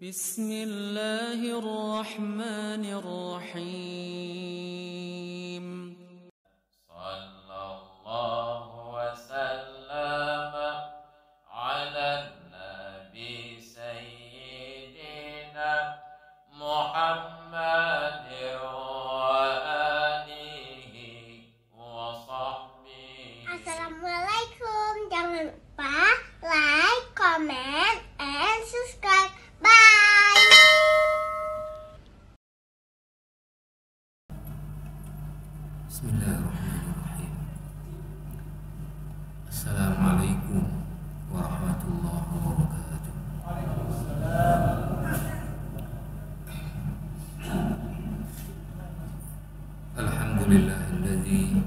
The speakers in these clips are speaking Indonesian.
بسم الله الرحمن الرحيم صلى الله وسلم على النبي سيدنا محمد وآله وصحبه. Assalamualaikum. Jangan lupa like, comment, and subscribe. Bye. Bismillahirrahmanirrahim. Assalamualaikum warahmatullahi wabarakatuh. Alhamdulillahilladzi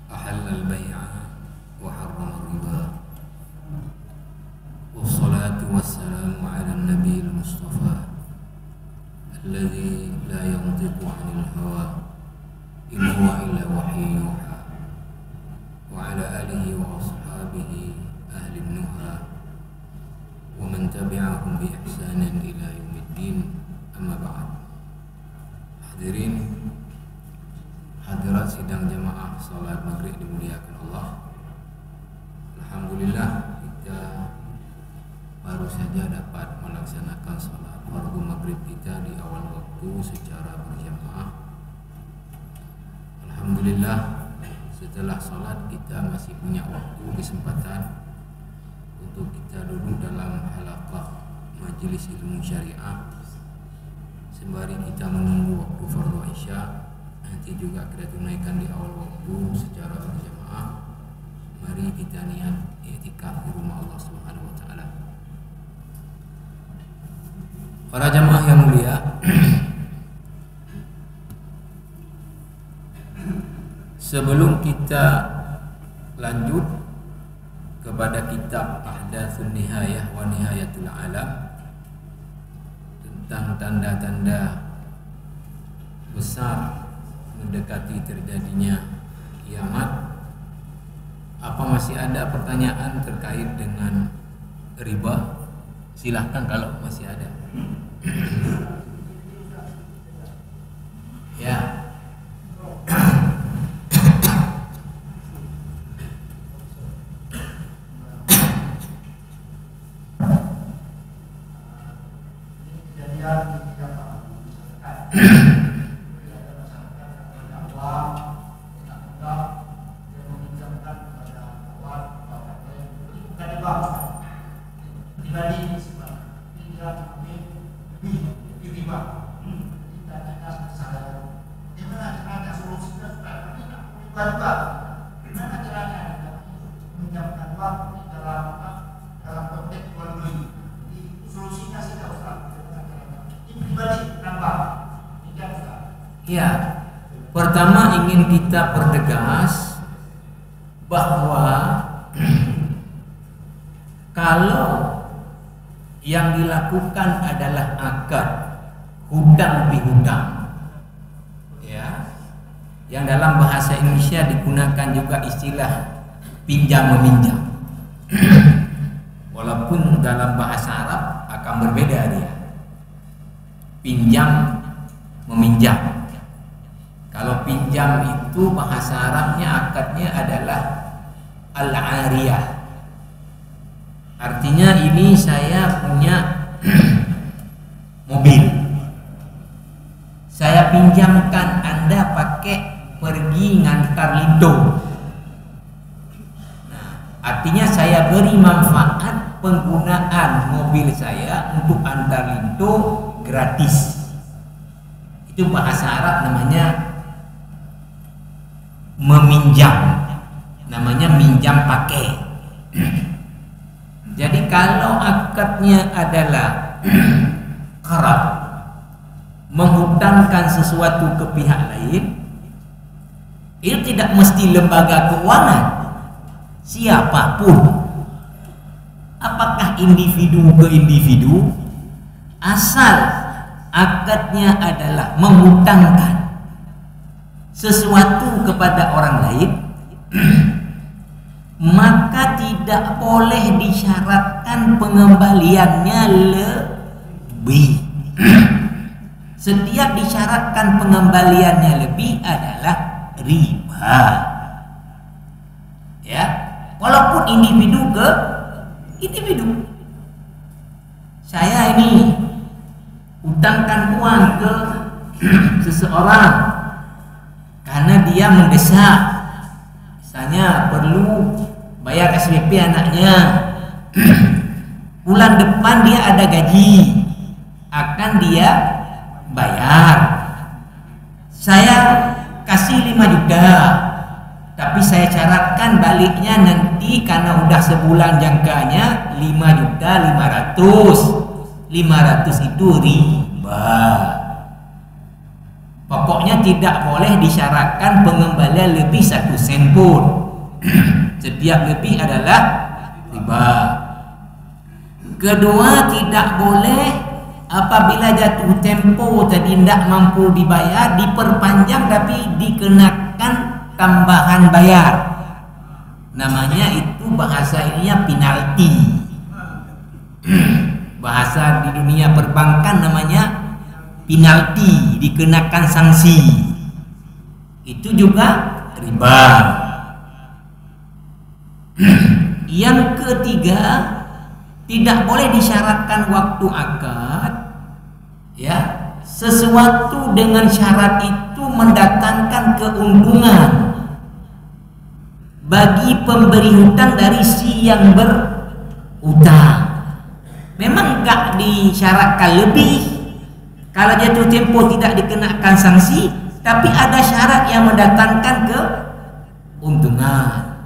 ahalla al-bai'a wa harrama ar-riba. Wassalatu wassalamu ala an-nabiyil mustafa alladzi la yantiqu 'anil hawa in huwa illa wahyu yuha wa ala alihi wa ashabihi ahli nuha wa man tabi'ahum bi ihsanin ila yaumiddin, amma ba'd. Hadirin hadirat sidang jamaah salat maghrib dimuliakan Allah. Alhamdulillah kita baru saja dapat melaksanakan salat fardu maghrib kita di awal waktu secara berjamaah. Alhamdulillah, setelah sholat kita masih punya waktu kesempatan untuk kita duduk dalam halaqah majelis ilmu syariah sembari kita menunggu waktu fardu isya. Nanti juga kita tunaikan di awal waktu secara berjamaah. Mari kita niat i'tikaf di rumah Allah Subhanahu wa taala. Para jamaah yang mulia, sebelum kita lanjut kepada kitab Ahdatsun Nihayah wa Nihayatul Alam tentang tanda-tanda besar mendekati terjadinya kiamat, apa masih ada pertanyaan terkait dengan riba? Silahkan kalau masih ada. Ya. Ya, pertama ingin kita pertegas bahwa kalau yang dilakukan adalah akad hutang pihutang, ya, yang dalam bahasa Indonesia digunakan juga istilah pinjam meminjam. Walaupun dalam bahasa Arab akan berbeda dia. Pinjam meminjam. Kalau pinjam itu bahasa Arabnya akadnya adalah al-ariyah. Artinya ini saya punya mobil, saya pinjamkan Anda pakai pergi ngantar linto. Nah, artinya saya beri manfaat penggunaan mobil saya untuk antar linto gratis. Itu bahasa Arab namanya meminjam, namanya minjam pakai. Jadi kalau akadnya adalah qarad, menghutangkan sesuatu ke pihak lain, itu tidak mesti lembaga keuangan, siapapun, apakah individu ke individu, asal akadnya adalah menghutangkan sesuatu kepada orang lain, maka tidak boleh disyaratkan pengembaliannya setiap disyaratkan pengembaliannya lebih adalah riba. Ya, walaupun individu ke individu. Saya ini utangkan uang ke seseorang karena dia mendesak, misalnya perlu bayar SPP anaknya. Bulan depan dia ada gaji, akan dia bayar. Saya kasih 5 juta, tapi saya syaratkan baliknya nanti karena udah sebulan jangkanya 5.500.000. 500 itu riba. Pokoknya tidak boleh disyaratkan pengembalian lebih 1 sen pun. Setiap lebih adalah riba. Kedua, tidak boleh apabila jatuh tempo tadi tidak mampu dibayar diperpanjang tapi dikenakan tambahan bayar. Namanya itu bahasa ininya penalti. Bahasa di dunia perbankan namanya penalti, dikenakan sanksi. Itu juga riba. Yang ketiga, tidak boleh disyaratkan waktu akad. Ya, sesuatu dengan syarat itu mendatangkan keuntungan bagi pemberi hutang dari si yang berhutang. Memang enggak disyaratkan lebih. Kalau jatuh tempo tidak dikenakan sanksi, tapi ada syarat yang mendatangkan keuntungan.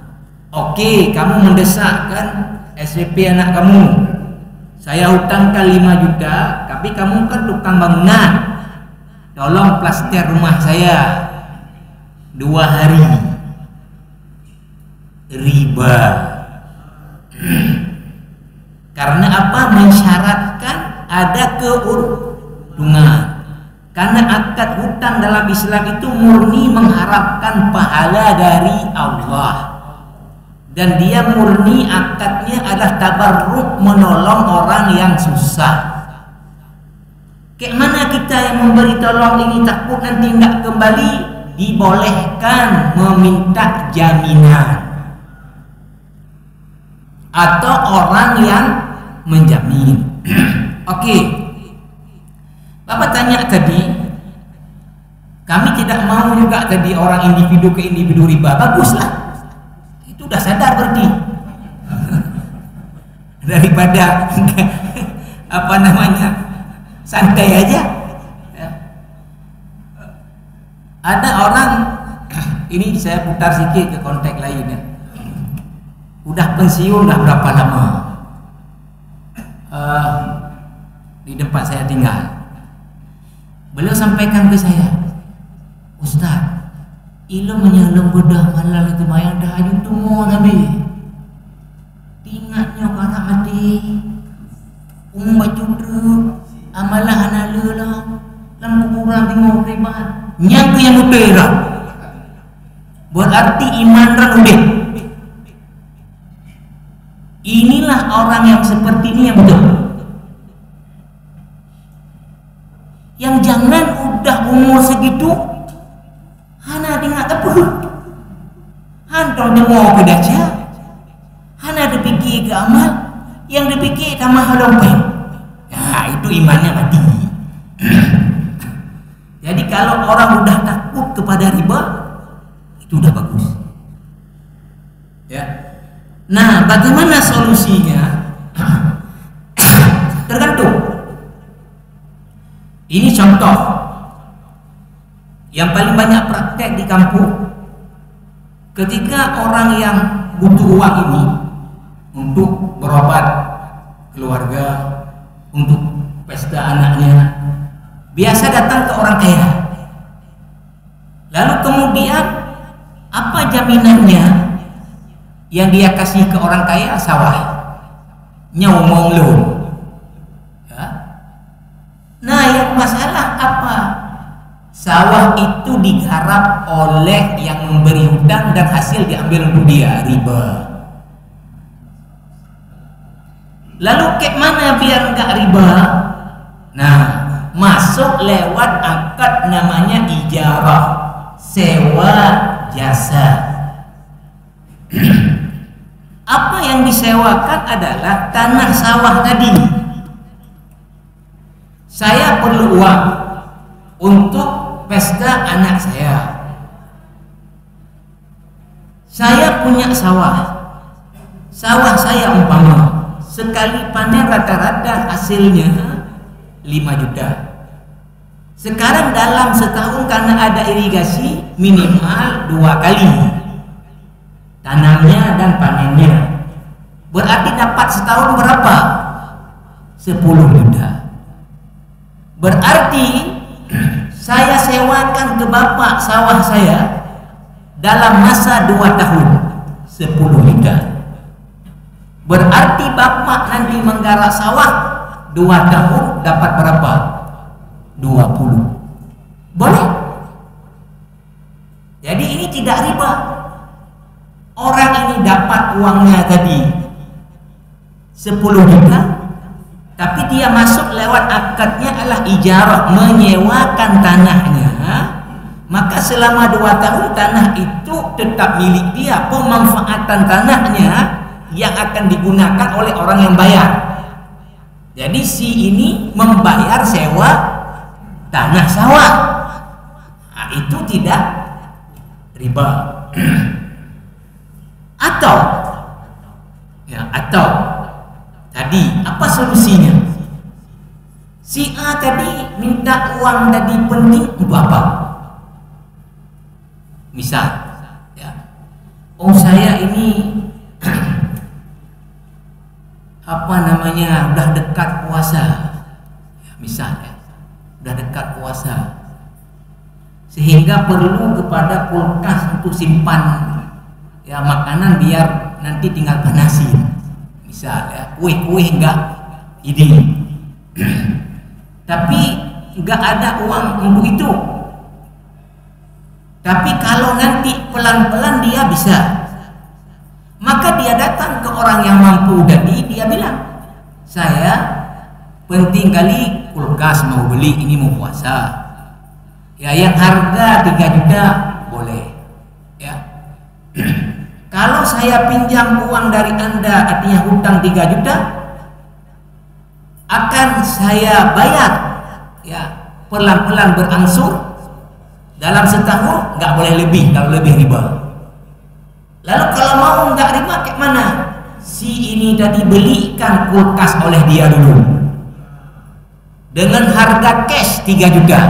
Oke, kamu mendesakkan SPP anak kamu. Saya hutangkan 5 juta, tapi kamu kan tukang bangunan. Tolong plaster rumah saya 2 hari. Riba. Karena apa? Mensyaratkan ada keuntungan. Karena akad hutang dalam Islam itu murni mengharapkan pahala dari Allah. Dan dia murni akadnya adalah tabarruk, menolong orang yang susah. Kayak mana kita yang memberi tolong ini takut nanti enggak kembali, dibolehkan meminta jaminan atau orang yang menjamin. Oke. Bapak tanya tadi, kami tidak mau juga tadi orang individu ke individu riba. Baguslah. Itu udah sadar berarti. Daripada apa namanya? Santai aja. Ya. Ada orang ini saya putar sedikit ke konteks lain ya. Udah pensiun udah berapa lama? Di tempat saya tinggal. Beliau sampaikan ke saya, Ustaz, ilo menyelem bedah malal itu mayang dah ajun tumo tapi tingatnya karena hati baju amalah anala lah lam kurang tengok ribat nyangku yang utera berarti iman udah. Inilah orang yang seperti ini yang betul. Yang jangan udah umur segitu hana dengar apa? Hantong demo ke daca. Hana dipikir ke amal, yang dipikir ke amal lompeng. Ya, itu imannya mati. Jadi kalau orang udah takut kepada riba, itu udah bagus. Ya. Nah, bagaimana solusinya? Tergantung. Ini contoh yang paling banyak praktek di kampung. Ketika orang yang butuh uang ini untuk berobat keluarga, untuk pesta anaknya, biasa datang ke orang kaya. Lalu kemudian apa jaminannya? Yang dia kasih ke orang kaya sawah, nyomong lu. Ya. Nah, yang masalah apa? Sawah itu digarap oleh yang memberi hutang dan hasil diambil untuk dia, riba. Lalu kayak mana biar enggak riba? Nah, masuk lewat akad namanya ijarah, sewa jasa. Apa yang disewakan adalah tanah sawah tadi. Saya perlu uang untuk pesta anak saya. Saya punya sawah. Sawah saya umpama sekali panen rata-rata hasilnya 5 juta. Sekarang dalam setahun karena ada irigasi minimal 2 kali tanamnya dan panennya. Berarti dapat setahun berapa? 10 juta. Berarti saya sewakan ke bapak sawah saya dalam masa 2 tahun 10 juta. Berarti bapak nanti menggarap sawah 2 tahun dapat berapa? 20. Boleh? Jadi ini tidak riba. Orang ini dapat uangnya tadi 10 juta, tapi dia masuk lewat akadnya adalah ijarah, menyewakan tanahnya. Maka selama 2 tahun tanah itu tetap milik dia. Pemanfaatan tanahnya yang akan digunakan oleh orang yang bayar. Jadi si ini membayar sewa tanah sawah. Nah, itu tidak riba. Atau tadi apa solusinya? Si A tadi minta uang tadi penting untuk apa? Misal, ya, saya ini udah dekat puasa, ya, misalnya udah dekat puasa, sehingga perlu kepada kulkas untuk simpan ya makanan biar nanti tinggal panasin. Misal ya, kue-kue enggak ini. Tapi enggak ada uang untuk itu. Tapi kalau nanti pelan-pelan dia bisa, maka dia datang ke orang yang mampu tadi, dia bilang, saya penting kali kulkas mau beli, ini mau puasa. Ya, yang harga 3 juta boleh. Ya. Kalau saya pinjam uang dari Anda, artinya hutang 3 juta, akan saya bayar ya pelan-pelan berangsur. Dalam setahun nggak boleh lebih, kalau lebih riba. Lalu kalau mau nggak riba kayak mana? Si ini tadi belikan kulkas oleh dia dulu dengan harga cash 3 juta.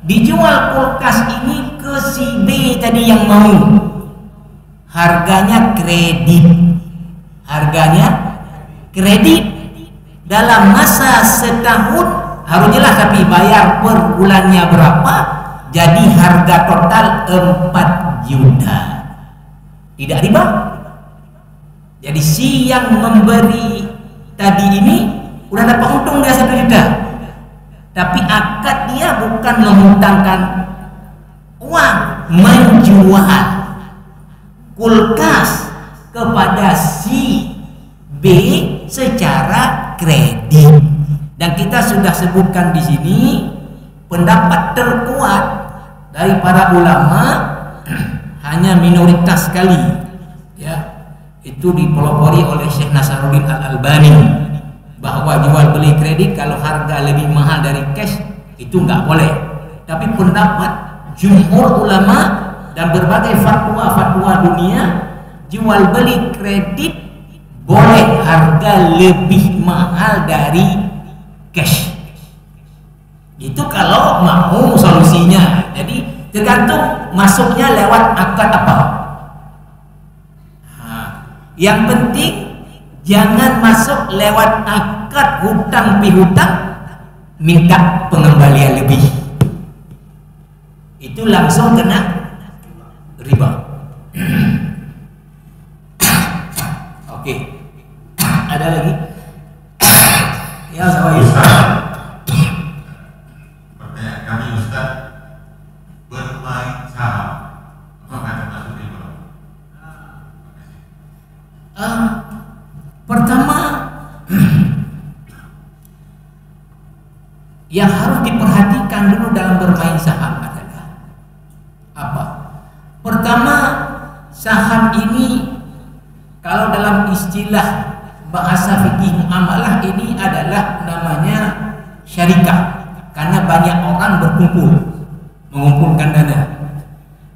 Dijual kulkas ini ke si B tadi yang mau. Harganya kredit dalam masa setahun harus jelas, tapi bayar per bulannya berapa, jadi harga total 4 juta. Tidak riba. Jadi si yang memberi tadi ini udah dapat untung dia 1 juta, tapi akad dia bukan menghutangkan uang, menjual kulkas kepada si B secara kredit. Dan kita sudah sebutkan di sini pendapat terkuat dari para ulama hanya minoritas sekali, ya, itu dipelopori oleh Syekh Nasaruddin Al-Albani, bahwa jual beli kredit kalau harga lebih mahal dari cash itu nggak boleh. Tapi pendapat jumhur ulama dan berbagai fatwa dunia, jual beli kredit boleh harga lebih mahal dari cash. Itu kalau mau solusinya. Jadi tergantung masuknya lewat akad apa. Yang penting jangan masuk lewat akad hutang pihutang minta pengembalian lebih. Itu langsung kena riba. Oke. Ada lagi? Ya, sama Ustaz. Pertanyaan kami, Ustaz, bermain saham apakah termasuk riba? Pertama, yang harus diperhatikan dulu dalam bermain saham adalah apa? Pertama, saham ini kalau dalam istilah bahasa fikih muamalah ini adalah namanya syarikah, karena banyak orang berkumpul mengumpulkan dana.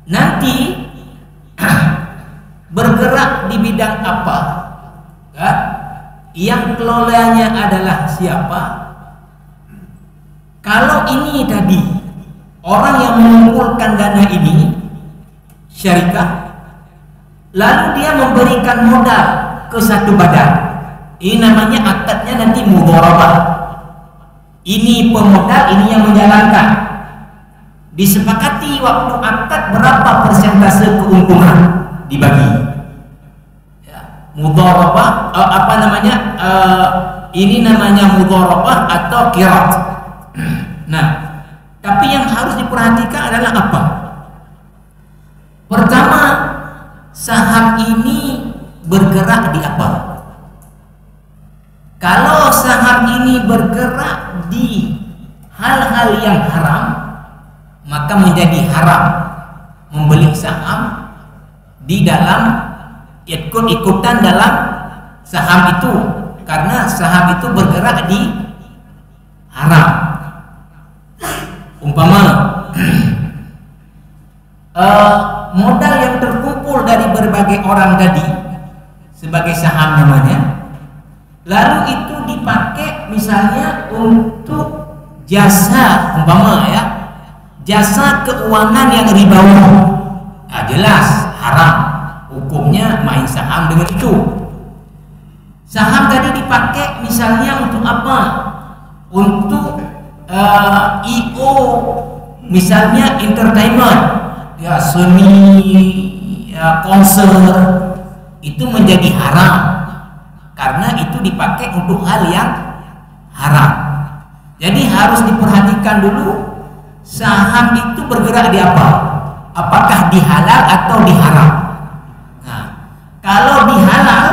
Nanti bergerak di bidang apa? Ya? Yang kelolanya adalah siapa? Kalau ini tadi orang yang mengumpulkan dana ini syarikah, lalu dia memberikan modal ke satu badan, ini namanya akadnya nanti mudharabah. Ini pemodal, ini yang menjalankan. Disepakati waktu akad berapa persentase keuntungan dibagi. Ya, mudharabah apa namanya? Ini namanya mudharabah atau qirat. Nah, tapi yang harus diperhatikan adalah apa? Pertama, saham ini bergerak di apa? Kalau saham ini bergerak di hal-hal yang haram, maka menjadi haram membeli saham di dalam ikut-ikutan dalam saham itu, karena saham itu bergerak di haram. Umpama modal yang terkumpul dari berbagai orang tadi sebagai saham namanya, lalu itu dipakai misalnya untuk jasa, umpama ya, jasa keuangan yang ribawi, nah, jelas haram hukumnya main saham dengan itu. Saham tadi dipakai misalnya untuk apa? Untuk IO, misalnya entertainment, ya seni, ya konser, itu menjadi haram karena itu dipakai untuk hal yang haram. Jadi harus diperhatikan dulu saham itu bergerak di apa? Apakah di halal atau di haram? Nah, kalau di halal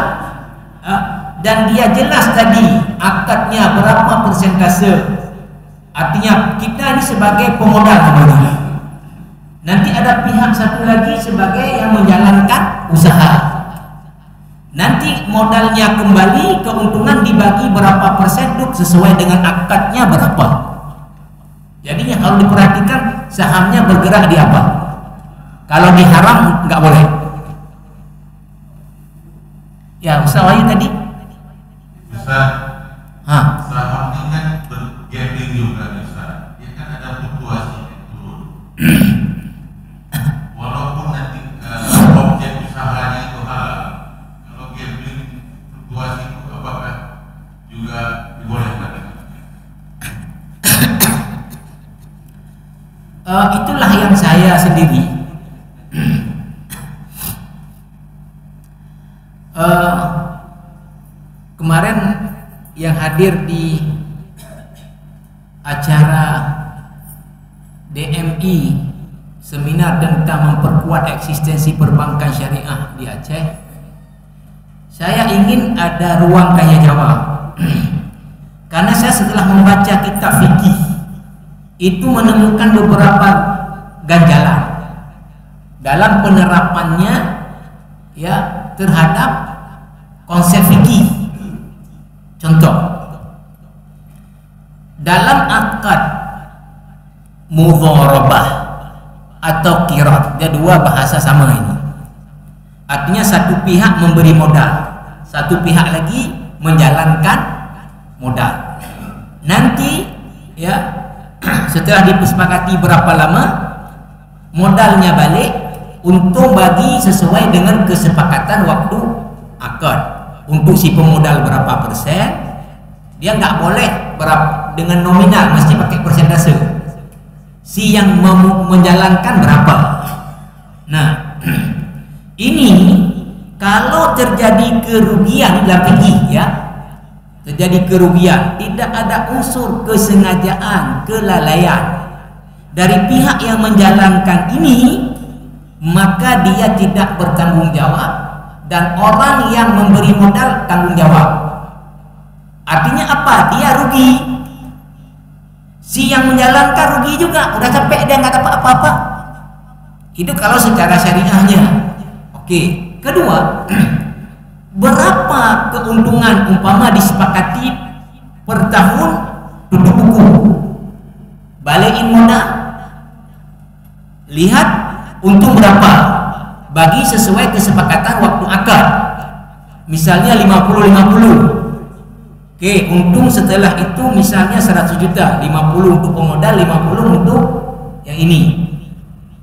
dan dia jelas tadi akadnya berapa persentase, artinya kita ini sebagai pemodal namanya. Nanti ada pihak satu lagi sebagai yang menjalankan usaha. Nanti modalnya kembali, keuntungan dibagi berapa persen sesuai dengan akadnya berapa. Jadi yang harus diperhatikan sahamnya bergerak di apa. Kalau di haram nggak boleh. Ya, Ustaz Wahyu tadi. Ustaz, saham ini kan bergambling juga, Ustaz. Dia kan ada fluktuasi turun. Walaupun nanti objek usahanya itu halal, kalau gambling fluktuasi itu apakah juga dibolehkan? Itulah yang saya sendiri kemarin yang hadir di acara DMI, seminar tentang memperkuat eksistensi perbankan syariah di Aceh. Saya ingin ada ruang tanya jawab karena saya setelah membaca kitab fikih itu menemukan beberapa ganjalan dalam penerapannya ya terhadap konsep fikih. Contoh, dalam akad mudharabah atau qirat, ada dua bahasa sama ini. Artinya satu pihak memberi modal, satu pihak lagi menjalankan modal. Nanti ya setelah disepakati berapa lama modalnya balik, untung bagi sesuai dengan kesepakatan waktu akad. Untuk si pemodal berapa persen, dia nggak boleh dengan nominal, mesti pakai persentase. Si yang menjalankan berapa. Nah, ini kalau terjadi kerugian dalam fikih ya, terjadi kerugian, tidak ada unsur kesengajaan, kelalaian dari pihak yang menjalankan ini, maka dia tidak bertanggung jawab dan orang yang memberi modal tanggung jawab. Artinya apa? Dia rugi. Si yang menjalankan rugi juga, udah capek dia nggak dapat apa-apa. Itu kalau secara syariahnya. Oke. Kedua, berapa keuntungan umpama disepakati per tahun tutup buku, balikin modal, lihat untung berapa, bagi sesuai kesepakatan waktu akad. Misalnya 50-50. Oke, untung setelah itu misalnya 100 juta, 50 untuk pemodal, 50 untuk yang ini.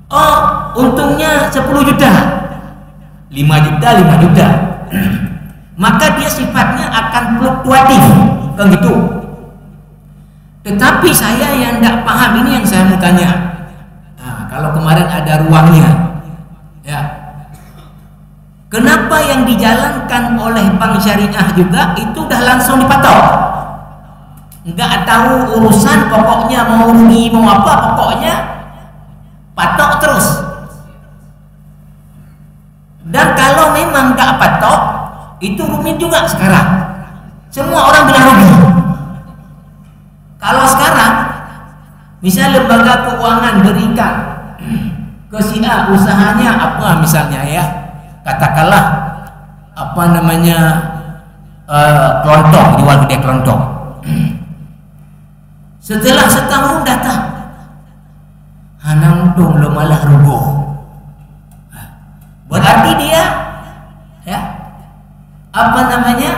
Oh, untungnya 10 juta, 5 juta, 5 juta. Maka dia sifatnya akan fluktuatif, kan gitu. Tetapi saya yang tidak paham ini yang saya mau tanya. Nah, kalau kemarin ada ruangnya, ya. Kenapa yang dijalankan oleh bank syariah juga itu udah langsung dipatok? Enggak tahu urusan, pokoknya mau rugi mau apa, pokoknya patok terus. Dan kalau memang enggak patok, itu rumit juga sekarang. Semua orang bilang rugi. Kalau sekarang, misalnya lembaga keuangan berikan ke si A usahanya apa misalnya ya, katakanlah apa namanya kelontong, jual gede kelontong. Setelah setahun datang, hanang untung lo malah rubuh. Berarti dia ya apa namanya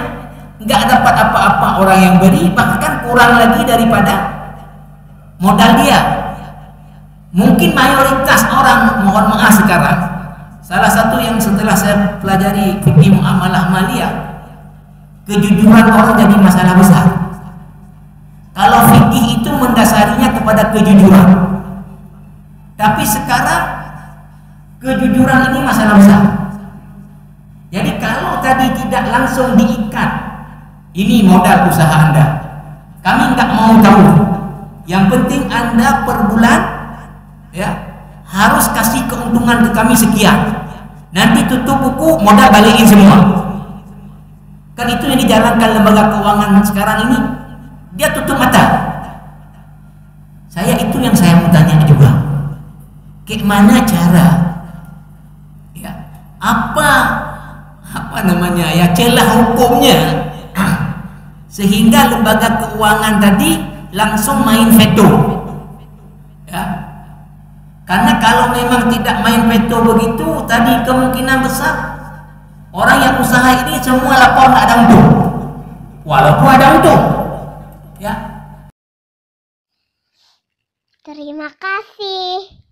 nggak dapat apa-apa orang yang beri, bahkan kurang lagi daripada modal dia. Mungkin mayoritas orang, mohon maaf sekarang, salah satu yang setelah saya pelajari fikih muamalah maliyah, kejujuran orang jadi masalah besar. Kalau fikih itu mendasarinya kepada kejujuran, tapi sekarang kejujuran ini masalah besar. Jadi kalau tadi tidak langsung diikat, ini modal usaha Anda, kami nggak mau tahu. Yang penting Anda per bulan ya harus kasih keuntungan ke kami sekian. Nanti tutup buku, modal balikin semua. Kan itu yang dijalankan lembaga keuangan sekarang ini. Dia tutup mata. Saya itu yang saya mau tanya juga. Kayak mana cara ya, apa namanya ya, celah hukumnya sehingga lembaga keuangan tadi langsung main veto ya. Karena kalau memang tidak main veto begitu, tadi kemungkinan besar orang yang usaha ini semua lapor nggak ada untung, walaupun ada untung ya. Terima kasih.